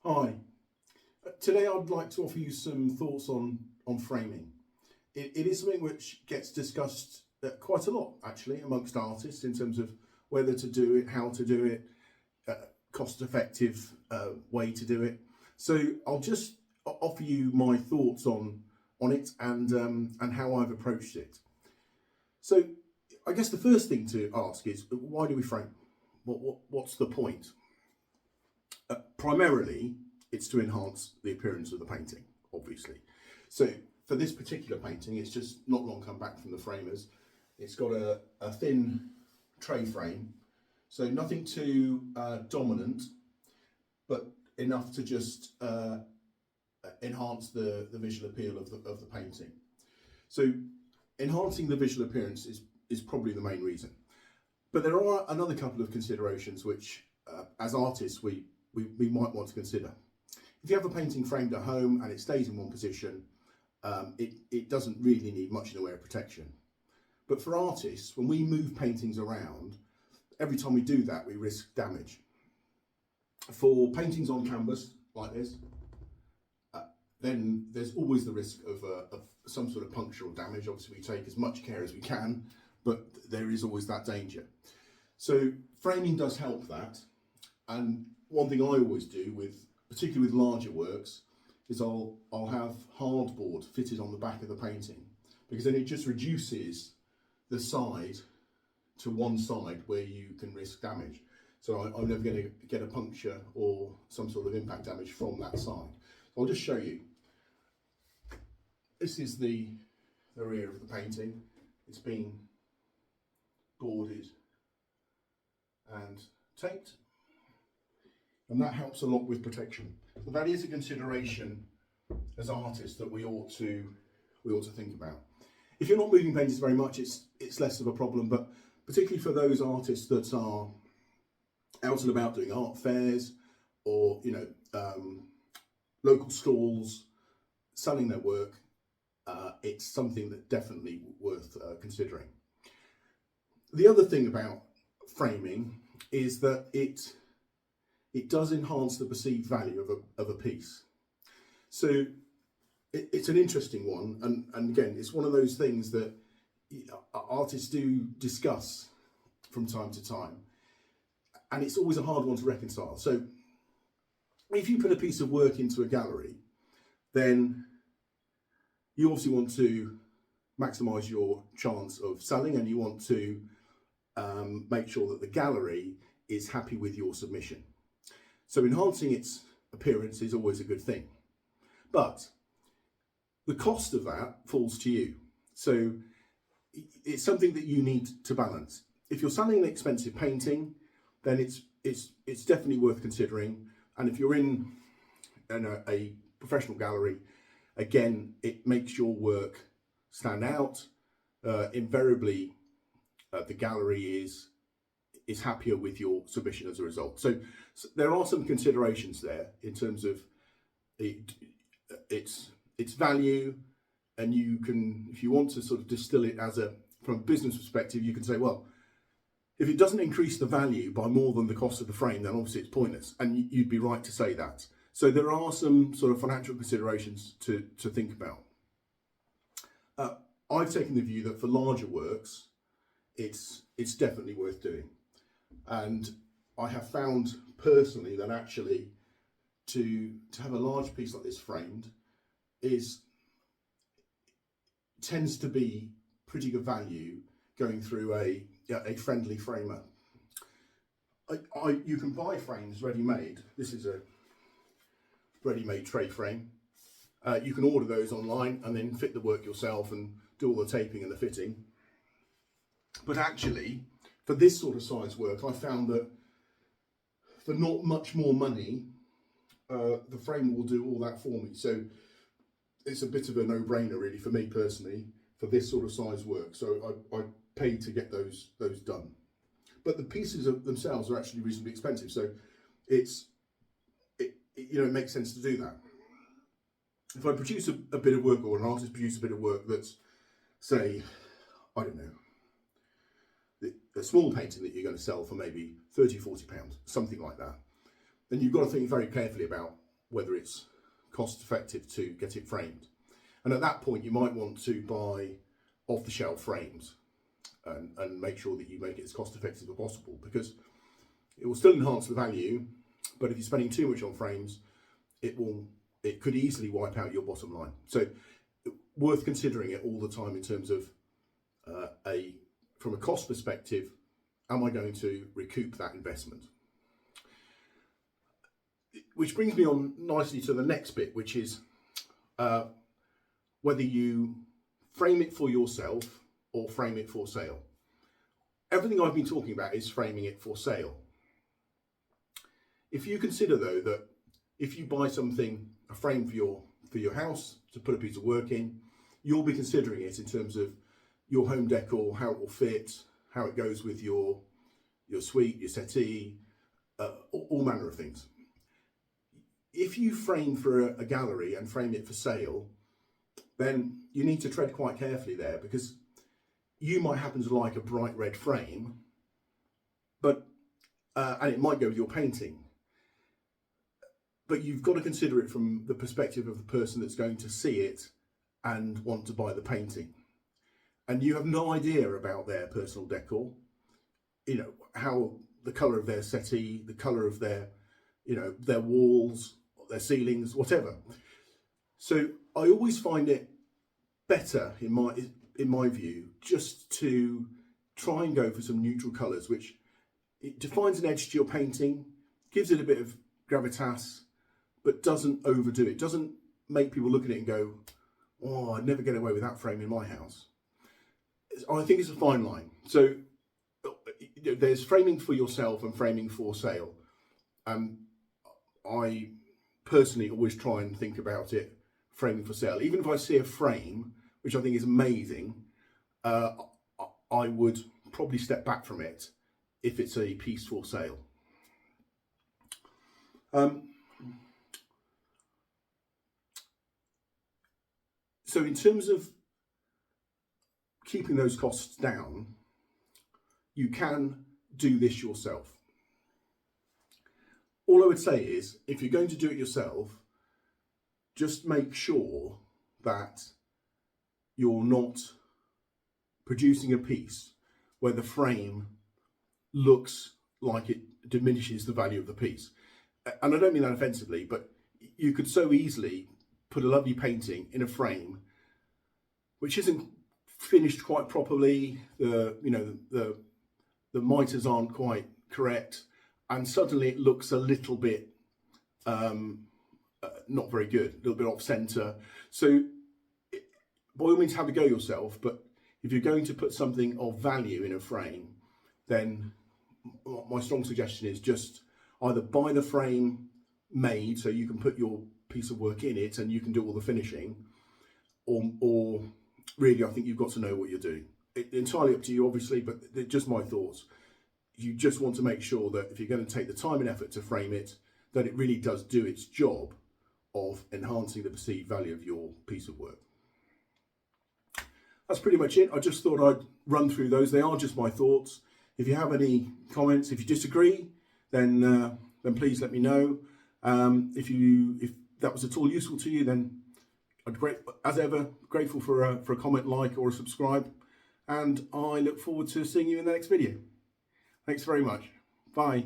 Hi. Today I'd like to offer you some thoughts on framing. It is something which gets discussed quite a lot actually amongst artists in terms of whether to do it, how to do it, cost effective way to do it. So I'll just offer you my thoughts on it and how I've approached it. So I guess the first thing to ask is why do we frame? What's the point? Primarily, it's to enhance the appearance of the painting, obviously. So for this particular painting, it's just not long come back from the framers. It's got a thin tray frame, so nothing too dominant, but enough to just enhance the visual appeal of the painting. So enhancing the visual appearance is probably the main reason. But there are another couple of considerations which, as artists, we might want to consider. If you have a painting framed at home and it stays in one position, it doesn't really need much in the way of protection. But for artists, when we move paintings around, every time we do that, we risk damage. For paintings on canvas like this, then there's always the risk of some sort of puncture or damage. Obviously, we take as much care as we can, but there is always that danger. So framing does help that. And one thing I always do, particularly with larger works, is I'll have hardboard fitted on the back of the painting, because then it just reduces the side to one side where you can risk damage. So I'm never going to get a puncture or some sort of impact damage from that side. So I'll just show you. This is the rear of the painting. It's been boarded and taped, and that helps a lot with protection. So that is a consideration as artists that we ought to think about. If you're not moving paintings very much, it's less of a problem, but particularly for those artists that are out and about doing art fairs or local stalls selling their work, it's something that definitely worth considering. The other thing about framing is that it does enhance the perceived value of a piece. So it's an interesting one, and again, it's one of those things that artists do discuss from time to time, and it's always a hard one to reconcile. So if you put a piece of work into a gallery, then you obviously want to maximize your chance of selling, and you want to make sure that the gallery is happy with your submission. So enhancing its appearance is always a good thing, but the cost of that falls to you. So it's something that you need to balance. If you're selling an expensive painting, then it's definitely worth considering. And if you're in a professional gallery, again, it makes your work stand out. Invariably, the gallery is happier with your submission as a result. So there are some considerations there in terms of its value, and you can, if you want to sort of distill it from a business perspective, you can say, well, if it doesn't increase the value by more than the cost of the frame, then obviously it's pointless, and you'd be right to say that. So there are some sort of financial considerations to think about. I've taken the view that for larger works, it's definitely worth doing. And I have found personally that actually to have a large piece like this framed tends to be pretty good value going through a friendly framer. You can buy frames ready-made. This is a ready-made tray frame. You can order those online and then fit the work yourself and do all the taping and the fitting. But actually, for this sort of size work, I found that for not much more money, the frame will do all that for me. So it's a bit of a no-brainer really for me personally for this sort of size work. So I paid to get those done. But the pieces themselves are actually reasonably expensive. So it makes sense to do that. If I produce a bit of work, or an artist produces a bit of work that's, say, I don't know, a small painting that you're going to sell for maybe £30, £40, something like that, then you've got to think very carefully about whether it's cost effective to get it framed. And at that point, you might want to buy off-the-shelf frames and make sure that you make it as cost effective as possible, because it will still enhance the value, but if you're spending too much on frames, it could easily wipe out your bottom line. So worth considering it all the time in terms of from a cost perspective, am I going to recoup that investment? Which brings me on nicely to the next bit, which is whether you frame it for yourself or frame it for sale. Everything I've been talking about is framing it for sale. If you consider though that if you buy something, a frame for your house to put a piece of work in, you'll be considering it in terms of your home decor, how it will fit, how it goes with your suite, your settee, all manner of things. If you frame for a gallery and frame it for sale, then you need to tread quite carefully there, because you might happen to like a bright red frame, but and it might go with your painting. But you've got to consider it from the perspective of the person that's going to see it and want to buy the painting. And you have no idea about their personal decor, you know, how the colour of their settee, the colour of their, you know, their walls, their ceilings, whatever. So I always find it better, in my view, just to try and go for some neutral colours, which it defines an edge to your painting, gives it a bit of gravitas, but doesn't overdo it. Doesn't make people look at it and go, oh, I'd never get away with that frame in my house. I think it's a fine line. So there's framing for yourself and framing for sale. I personally always try and think about it framing for sale. Even if I see a frame, which I think is amazing, I would probably step back from it if it's a piece for sale. So in terms of keeping those costs down, you can do this yourself. All I would say is, if you're going to do it yourself, just make sure that you're not producing a piece where the frame looks like it diminishes the value of the piece. And I don't mean that offensively, but you could so easily put a lovely painting in a frame which isn't finished quite properly, the miters aren't quite correct, and suddenly it looks a little bit not very good, a little bit off centre. So by all means have a go yourself, but if you're going to put something of value in a frame, then my strong suggestion is just either buy the frame made so you can put your piece of work in it and you can do all the finishing, or really I think you've got to know what you're doing. It's entirely up to you, obviously, but they're just my thoughts. You just want to make sure that if you're going to take the time and effort to frame it, that it really does do its job of enhancing the perceived value of your piece of work. That's pretty much it. I just thought I'd run through those. They are just my thoughts. If you have any comments, if you disagree, then please let me know. If that was at all useful to you, then as ever, grateful for a comment, like, or a subscribe. And I look forward to seeing you in the next video. Thanks very much. Bye.